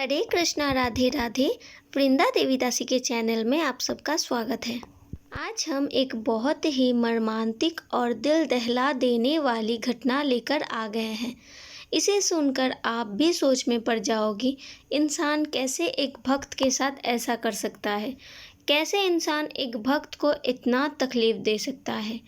हरे कृष्णा राधे राधे। वृंदा देवी दासी के चैनल में आप सबका स्वागत है। आज हम एक बहुत ही मर्मांतिक और दिल दहला देने वाली घटना लेकर आ गए हैं। इसे सुनकर आप भी सोच में पड़ जाओगी, इंसान कैसे एक भक्त के साथ ऐसा कर सकता है, कैसे इंसान एक भक्त को इतना तकलीफ दे सकता है।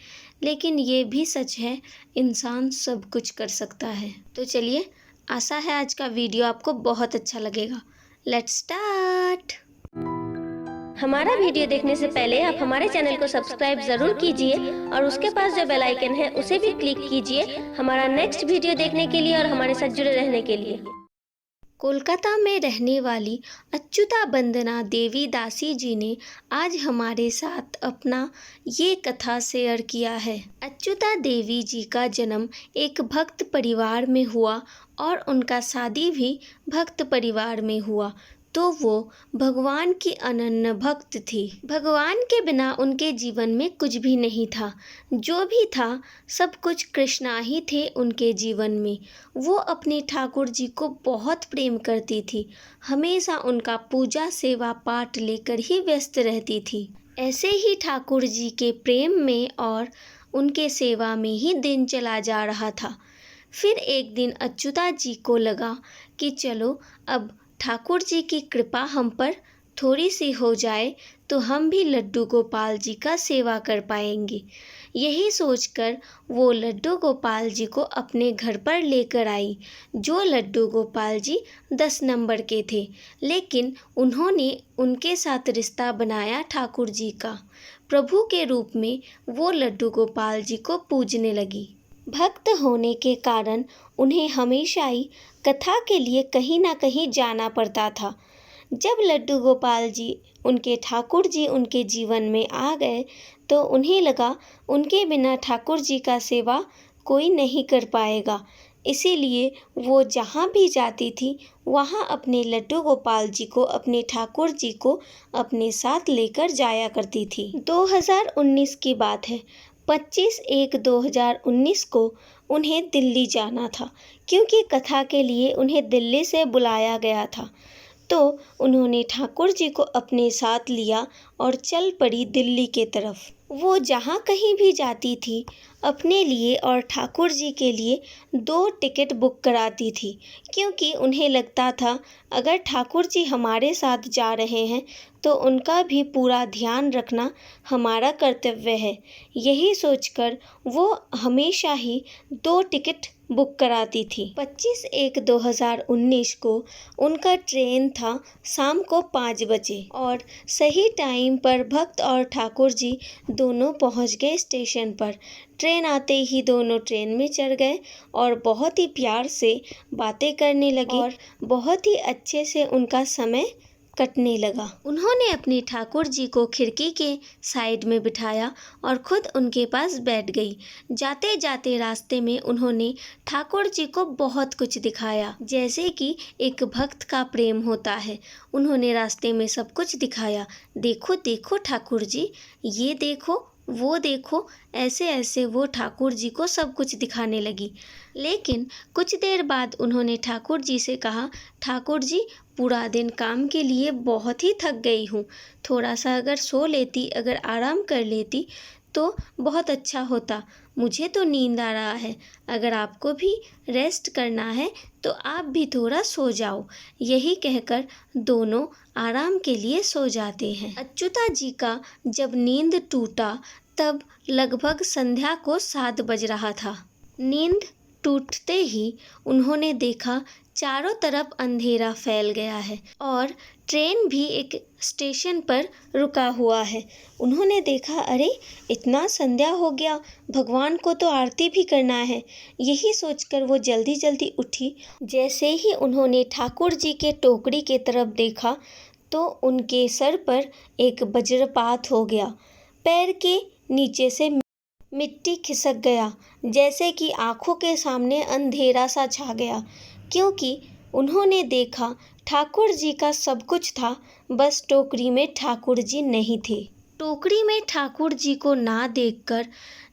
लेकिन ये भी सच है, इंसान सब कुछ कर सकता है। तो चलिए, आशा है आज का वीडियो आपको बहुत अच्छा लगेगा। Let's start. हमारा वीडियो देखने से पहले आप हमारे चैनल को सब्सक्राइब जरूर कीजिए और उसके पास जो बेल आइकन है उसे भी क्लिक कीजिए हमारा नेक्स्ट वीडियो देखने के लिए और हमारे साथ जुड़े रहने के लिए। कोलकाता में रहने वाली अच्युता वंदना देवी दासी जी ने आज हमारे साथ अपना ये कथा शेयर किया है। अच्युता देवी जी का जन्म एक भक्त परिवार में हुआ और उनका शादी भी भक्त परिवार में हुआ। तो वो भगवान की अनन्य भक्त थी। भगवान के बिना उनके जीवन में कुछ भी नहीं था। जो भी था सब कुछ कृष्णा ही थे उनके जीवन में। वो अपने ठाकुर जी को बहुत प्रेम करती थी। हमेशा उनका पूजा सेवा पाठ लेकर ही व्यस्त रहती थी। ऐसे ही ठाकुर जी के प्रेम में और उनके सेवा में ही दिन चला जा रहा था। फिर एक दिन अच्युता जी को लगा कि चलो अब ठाकुर जी की कृपा हम पर थोड़ी सी हो जाए तो हम भी लड्डू गोपाल जी का सेवा कर पाएंगे। यही सोचकर वो लड्डू गोपाल जी को अपने घर पर लेकर आई। जो लड्डू गोपाल जी 10 नंबर के थे, लेकिन उन्होंने उनके साथ रिश्ता बनाया ठाकुर जी का। प्रभु के रूप में वो लड्डू गोपाल जी को पूजने लगी। भक्त होने के कारण उन्हें हमेशा ही कथा के लिए कहीं ना कहीं जाना पड़ता था। जब लड्डू गोपाल जी उनके ठाकुर जी उनके जीवन में आ गए तो उन्हें लगा उनके बिना ठाकुर जी का सेवा कोई नहीं कर पाएगा। इसीलिए वो जहाँ भी जाती थी वहाँ अपने लड्डू गोपाल जी को, अपने ठाकुर जी को अपने साथ लेकर जाया करती थी। 2019 की बात है। 25/1/2019 को उन्हें दिल्ली जाना था, क्योंकि कथा के लिए उन्हें दिल्ली से बुलाया गया था। तो उन्होंने ठाकुर जी को अपने साथ लिया और चल पड़ी दिल्ली के तरफ। वो जहाँ कहीं भी जाती थी अपने लिए और ठाकुर जी के लिए 2 टिकट बुक कराती थी, क्योंकि उन्हें लगता था अगर ठाकुर जी हमारे साथ जा रहे हैं तो उनका भी पूरा ध्यान रखना हमारा कर्तव्य है। यही सोचकर वो हमेशा ही 2 टिकट बुक कराती थी। 25/1/2019 को उनका ट्रेन था शाम को 5 बजे और सही टाइम पर भक्त और ठाकुर जी दोनों पहुंच गए स्टेशन पर। ट्रेन आते ही दोनों ट्रेन में चढ़ गए और बहुत ही प्यार से बातें करने लगे और बहुत ही अच्छे से उनका समय कटने लगा। उन्होंने अपने ठाकुर जी को खिड़की के साइड में बिठाया और खुद उनके पास बैठ गई। जाते जाते रास्ते में उन्होंने ठाकुर जी को बहुत कुछ दिखाया, जैसे कि एक भक्त का प्रेम होता है। उन्होंने रास्ते में सब कुछ दिखाया। देखो देखो ठाकुर जी, ये देखो वो देखो, ऐसे ऐसे वो ठाकुर जी को सब कुछ दिखाने लगी। लेकिन कुछ देर बाद उन्होंने ठाकुर जी से कहा, ठाकुर जी पूरा दिन काम के लिए बहुत ही थक गई हूँ, थोड़ा सा अगर सो लेती, अगर आराम कर लेती तो बहुत अच्छा होता। मुझे तो नींद आ रहा है, अगर आपको भी रेस्ट करना है तो आप भी थोड़ा सो जाओ। यही कहकर दोनों आराम के लिए सो जाते हैं। अच्युता जी का जब नींद टूटा तब लगभग संध्या को 7 बज रहा था। नींद टूटते ही उन्होंने देखा चारों तरफ अंधेरा फैल गया है और ट्रेन भी एक स्टेशन पर रुका हुआ है। उन्होंने देखा, अरे इतना संध्या हो गया, भगवान को तो आरती भी करना है। यही सोचकर वो जल्दी जल्दी उठी। जैसे ही उन्होंने ठाकुर जी के टोकरी के तरफ देखा तो उनके सर पर एक वज्रपात हो गया। पैर के नीचे से मिट्टी खिसक गया, जैसे कि आंखों के सामने अंधेरा सा छा गया, क्योंकि उन्होंने देखा ठाकुर जी का सब कुछ था, बस टोकरी में ठाकुर जी नहीं थे। टोकरी में ठाकुर जी को ना देखकर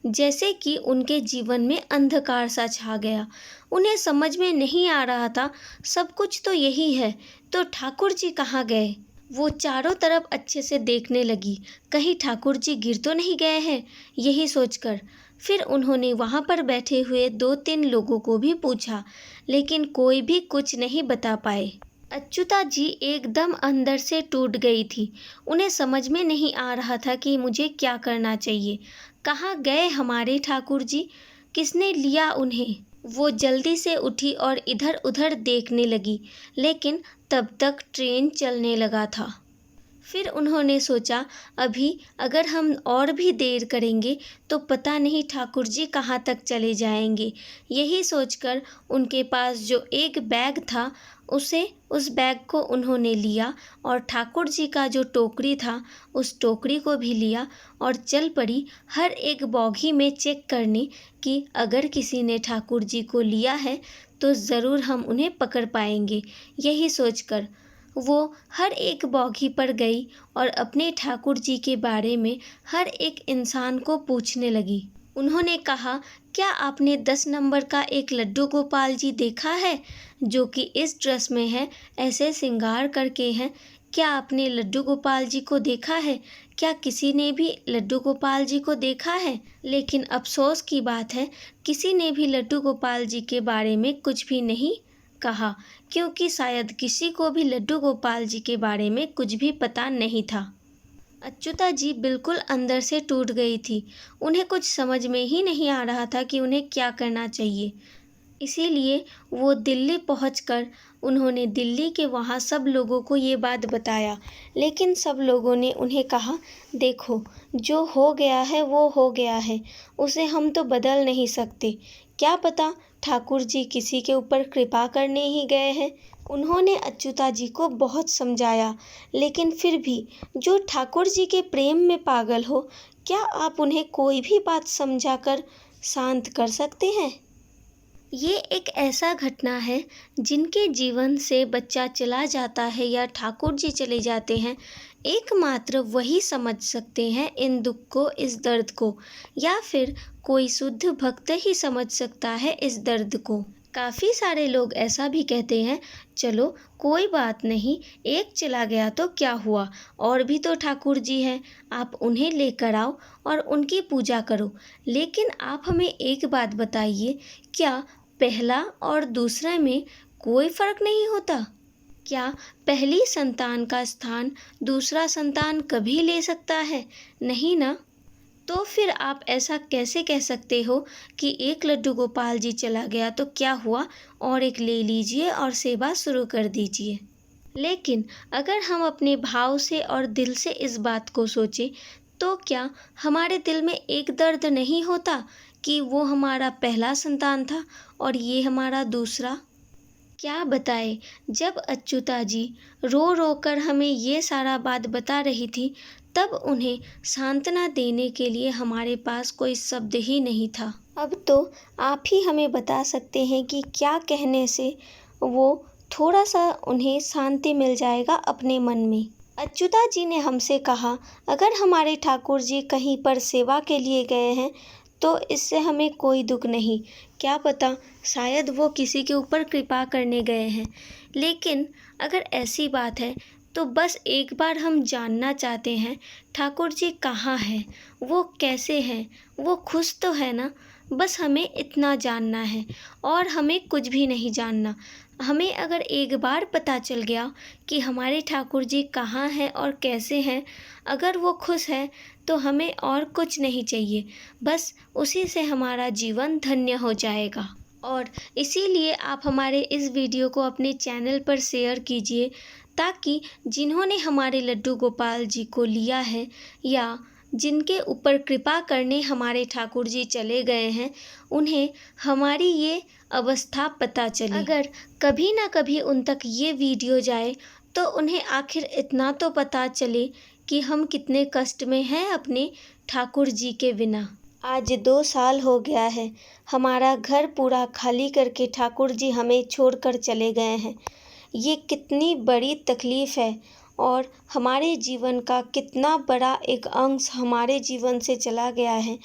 जैसे कि उनके जीवन में अंधकार सा छा गया। उन्हें समझ में नहीं आ रहा था, सब कुछ तो यही है, तो ठाकुर जी कहाँ गए। वो चारों तरफ अच्छे से देखने लगी, कहीं ठाकुर जी गिर तो नहीं गए हैं, यही सोचकर। फिर उन्होंने वहाँ पर बैठे हुए 2-3 लोगों को भी पूछा, लेकिन कोई भी कुछ नहीं बता पाए। अच्युता जी एकदम अंदर से टूट गई थी। उन्हें समझ में नहीं आ रहा था कि मुझे क्या करना चाहिए। कहाँ गए हमारे ठाकुर जी, किसने लिया उन्हें। वो जल्दी से उठी और इधर उधर देखने लगी, लेकिन तब तक ट्रेन चलने लगा था। फिर उन्होंने सोचा, अभी अगर हम और भी देर करेंगे तो पता नहीं ठाकुर जी कहाँ तक चले जाएंगे। यही सोचकर उनके पास जो एक बैग था उस बैग को उन्होंने लिया और ठाकुर जी का जो टोकरी था उस टोकरी को भी लिया और चल पड़ी हर एक बॉगी में चेक करने कि अगर किसी ने ठाकुर जी को लिया है तो ज़रूर हम उन्हें पकड़ पाएंगे। यही सोचकर वो हर एक बॉगी पर गई और अपने ठाकुर जी के बारे में हर एक इंसान को पूछने लगी। उन्होंने कहा, क्या आपने 10 नंबर का एक लड्डू गोपाल जी देखा है, जो कि इस ड्रेस में है, ऐसे श्रृंगार करके हैं। क्या आपने लड्डू गोपाल जी को देखा है? क्या किसी ने भी लड्डू गोपाल जी को देखा है? लेकिन अफसोस की बात है, किसी ने भी लड्डू गोपाल जी के बारे में कुछ भी नहीं कहा, क्योंकि शायद किसी को भी लड्डू गोपाल जी के बारे में कुछ भी पता नहीं था। अच्युता जी बिल्कुल अंदर से टूट गई थी। उन्हें कुछ समझ में ही नहीं आ रहा था कि उन्हें क्या करना चाहिए। इसीलिए वो दिल्ली पहुंचकर उन्होंने दिल्ली के वहाँ सब लोगों को ये बात बताया, लेकिन सब लोगों ने उन्हें कहा, देखो जो हो गया है वो हो गया है, उसे हम तो बदल नहीं सकते। क्या पता ठाकुर जी किसी के ऊपर कृपा करने ही गए हैं। उन्होंने अच्युता जी को बहुत समझाया, लेकिन फिर भी जो ठाकुर जी के प्रेम में पागल हो, क्या आप उन्हें कोई भी बात समझाकर शांत कर सकते हैं। ये एक ऐसा घटना है जिनके जीवन से बच्चा चला जाता है या ठाकुर जी चले जाते हैं, एकमात्र वही समझ सकते हैं इन दुख को, इस दर्द को, या फिर कोई शुद्ध भक्त ही समझ सकता है इस दर्द को। काफ़ी सारे लोग ऐसा भी कहते हैं, चलो कोई बात नहीं, एक चला गया तो क्या हुआ, और भी तो ठाकुर जी हैं, आप उन्हें लेकर आओ और उनकी पूजा करो। लेकिन आप हमें एक बात बताइए, क्या पहला और दूसरे में कोई फर्क नहीं होता? क्या पहली संतान का स्थान दूसरा संतान कभी ले सकता है? नहीं ना। तो फिर आप ऐसा कैसे कह सकते हो कि एक लड्डू गोपाल जी चला गया तो क्या हुआ, और एक ले लीजिए और सेवा शुरू कर दीजिए। लेकिन अगर हम अपने भाव से और दिल से इस बात को सोचें, तो क्या हमारे दिल में एक दर्द नहीं होता कि वो हमारा पहला संतान था और ये हमारा दूसरा? क्या बताए, जब अच्युता जी रो रो कर हमें ये सारा बात बता रही थी, तब उन्हें सांत्वना देने के लिए हमारे पास कोई शब्द ही नहीं था। अब तो आप ही हमें बता सकते हैं कि क्या कहने से वो थोड़ा सा उन्हें शांति मिल जाएगा अपने मन में। अच्युता जी ने हमसे कहा, अगर हमारे ठाकुर जी कहीं पर सेवा के लिए गए हैं तो इससे हमें कोई दुख नहीं। क्या पता शायद वो किसी के ऊपर कृपा करने गए हैं। लेकिन अगर ऐसी बात है तो बस एक बार हम जानना चाहते हैं, ठाकुर जी कहाँ हैं, वो कैसे हैं, वो खुश तो है ना। बस हमें इतना जानना है और हमें कुछ भी नहीं जानना। हमें अगर एक बार पता चल गया कि हमारे ठाकुर जी कहाँ हैं और कैसे हैं, अगर वो खुश है तो हमें और कुछ नहीं चाहिए, बस उसी से हमारा जीवन धन्य हो जाएगा। और इसीलिए आप हमारे इस वीडियो को अपने चैनल पर शेयर कीजिए, ताकि जिन्होंने हमारे लड्डू गोपाल जी को लिया है या जिनके ऊपर कृपा करने हमारे ठाकुर जी चले गए हैं, उन्हें हमारी ये अवस्था पता चले। अगर कभी ना कभी उन तक ये वीडियो जाए तो उन्हें आखिर इतना तो पता चले कि हम कितने कष्ट में हैं अपने ठाकुर जी के बिना। आज 2 साल हो गया है, हमारा घर पूरा खाली करके ठाकुर जी हमें छोड़कर चले गए हैं। ये कितनी बड़ी तकलीफ़ है और हमारे जीवन का कितना बड़ा एक अंश हमारे जीवन से चला गया है,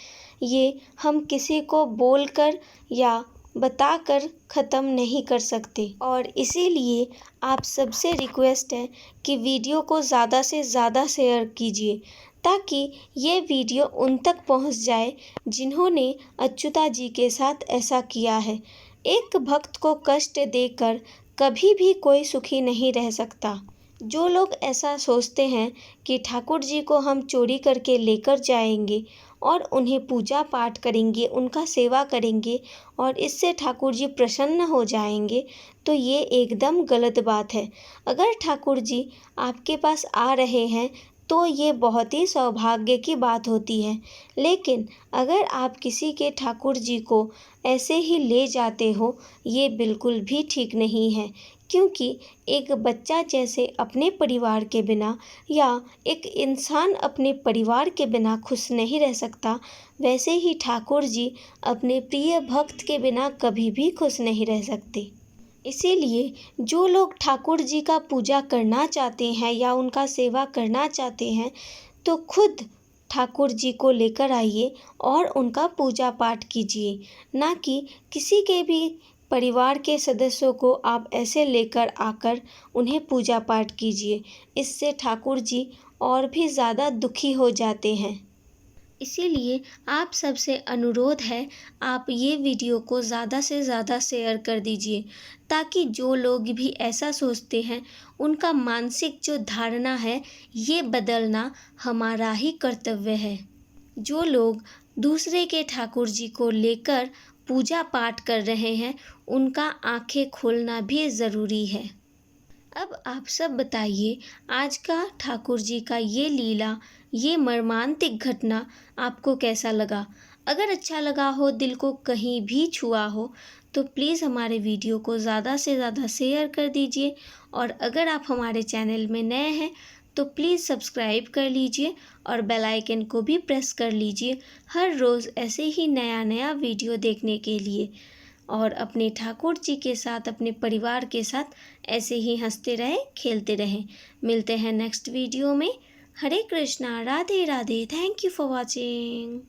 ये हम किसी को बोलकर या बताकर ख़त्म नहीं कर सकते। और इसीलिए आप सबसे रिक्वेस्ट है कि वीडियो को ज़्यादा से ज़्यादा शेयर कीजिए, ताकि ये वीडियो उन तक पहुंच जाए जिन्होंने अच्युता जी के साथ ऐसा किया है। एक भक्त को कष्ट देकर कभी भी कोई सुखी नहीं रह सकता। जो लोग ऐसा सोचते हैं कि ठाकुर जी को हम चोरी करके लेकर जाएंगे और उन्हें पूजा पाठ करेंगे, उनका सेवा करेंगे और इससे ठाकुर जी प्रसन्न हो जाएंगे, तो ये एकदम गलत बात है। अगर ठाकुर जी आपके पास आ रहे हैं तो ये बहुत ही सौभाग्य की बात होती है। लेकिन अगर आप किसी के ठाकुर जी को ऐसे ही ले जाते हो, ये बिल्कुल भी ठीक नहीं है, क्योंकि एक बच्चा जैसे अपने परिवार के बिना या एक इंसान अपने परिवार के बिना खुश नहीं रह सकता, वैसे ही ठाकुर जी अपने प्रिय भक्त के बिना कभी भी खुश नहीं रह सकते। इसीलिए जो लोग ठाकुर जी का पूजा करना चाहते हैं या उनका सेवा करना चाहते हैं, तो खुद ठाकुर जी को लेकर आइए और उनका पूजा पाठ कीजिए, ना कि किसी के भी परिवार के सदस्यों को आप ऐसे लेकर आकर उन्हें पूजा पाठ कीजिए। इससे ठाकुर जी और भी ज़्यादा दुखी हो जाते हैं। इसीलिए आप सबसे अनुरोध है, आप ये वीडियो को ज़्यादा से ज़्यादा शेयर कर दीजिए, ताकि जो लोग भी ऐसा सोचते हैं उनका मानसिक जो धारणा है ये बदलना हमारा ही कर्तव्य है। जो लोग दूसरे के ठाकुर जी को लेकर पूजा पाठ कर रहे हैं, उनका आंखें खोलना भी ज़रूरी है। अब आप सब बताइए, आज का ठाकुर जी का ये लीला, ये मर्मांतिक घटना आपको कैसा लगा? अगर अच्छा लगा हो, दिल को कहीं भी छुआ हो, तो प्लीज़ हमारे वीडियो को ज़्यादा से ज़्यादा शेयर कर दीजिए। और अगर आप हमारे चैनल में नए हैं तो प्लीज़ सब्सक्राइब कर लीजिए और बेल आइकन को भी प्रेस कर लीजिए, हर रोज़ ऐसे ही नया नया वीडियो देखने के लिए। और अपने ठाकुर जी के साथ, अपने परिवार के साथ ऐसे ही हंसते रहें, खेलते रहें। मिलते हैं नेक्स्ट वीडियो में। Hare Krishna, Radhe Radhe. Thank you for watching.